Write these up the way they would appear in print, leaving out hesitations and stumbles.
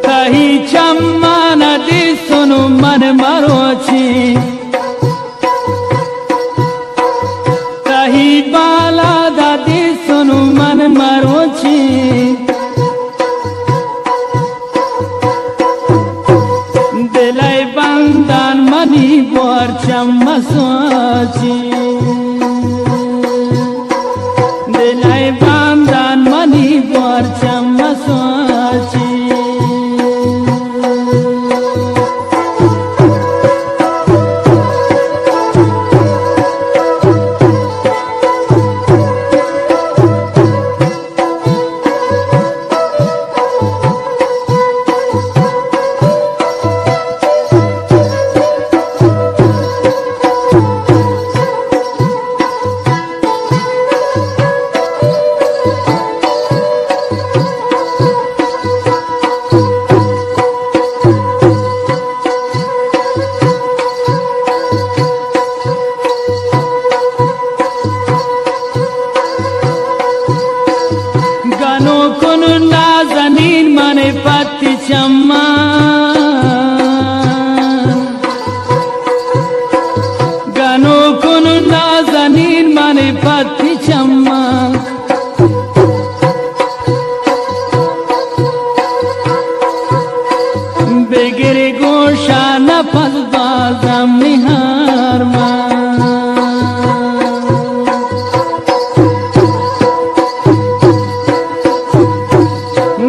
तही चम्मा नदी सुनु मन मरोची तही बाला दादी सुनु मन मरोची दिलाई बंदन मनी बोर चम्मा सोची दिलाई बंदन मनी बोर चम्मा सोची पति चम्मा गनो कुन नाज़नीन माने पति चम्मा बेगिरे गोशा नफस बाज़म निहार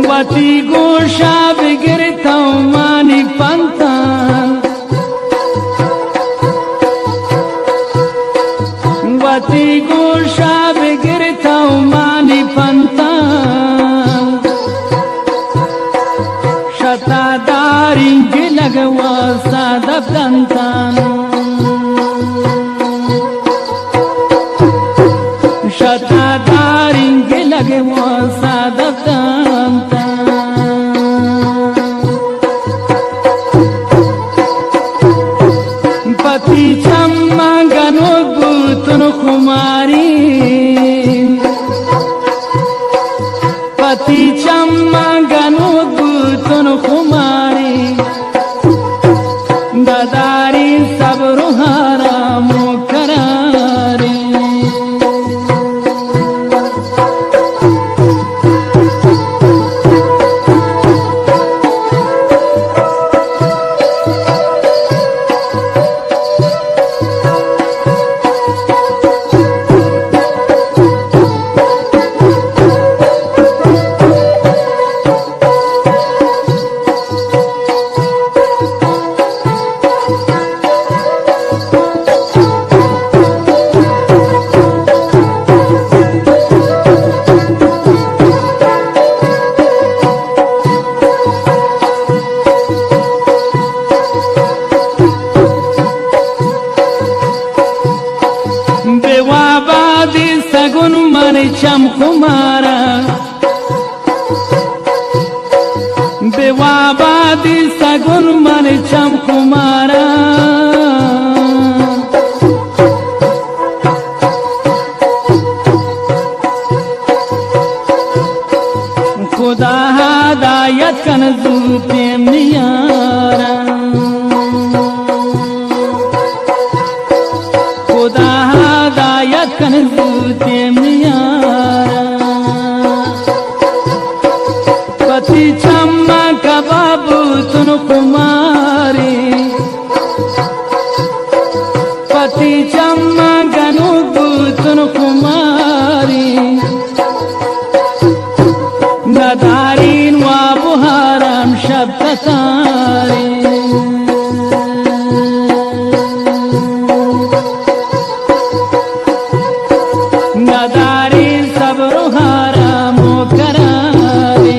वती गोशा बिगिरता मानी पंता वती गोशा बिगिरता मानी पंता शतादारी गिलगवा सादब दंता शतादारी गिलगवा सादब दंता पति चम्मा गनो गुतन कुमारी पति चम्मा गनो गुतन कुमारी दादारी सब रुहारा मुकरारी बेवाबादी सगुन मन चम कुमारा बेवाबादी सगुन मन चम कुमारा खुदा हदायत कन दूते मियारा खुदा हदायत कन दूते मियारा पति चम्मा का बाबू तुन कुमारी पति चम्मा गनु तुन कुमारी नदारीन वा बुहारम शब्द तारी नदारी सब रुहारा मुकरारी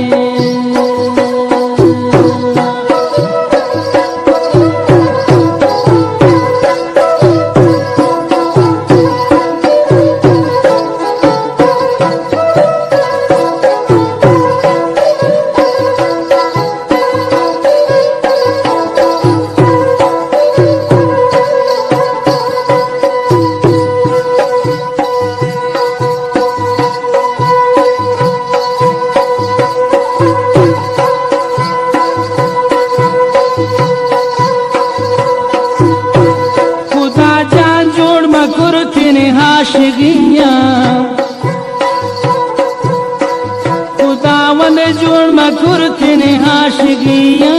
आशिगियां खुदावन जोड़ मकुरतिन आशिगियां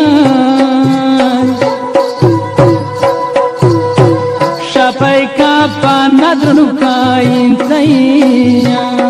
शफै का पा नदर नुकाइन तैयां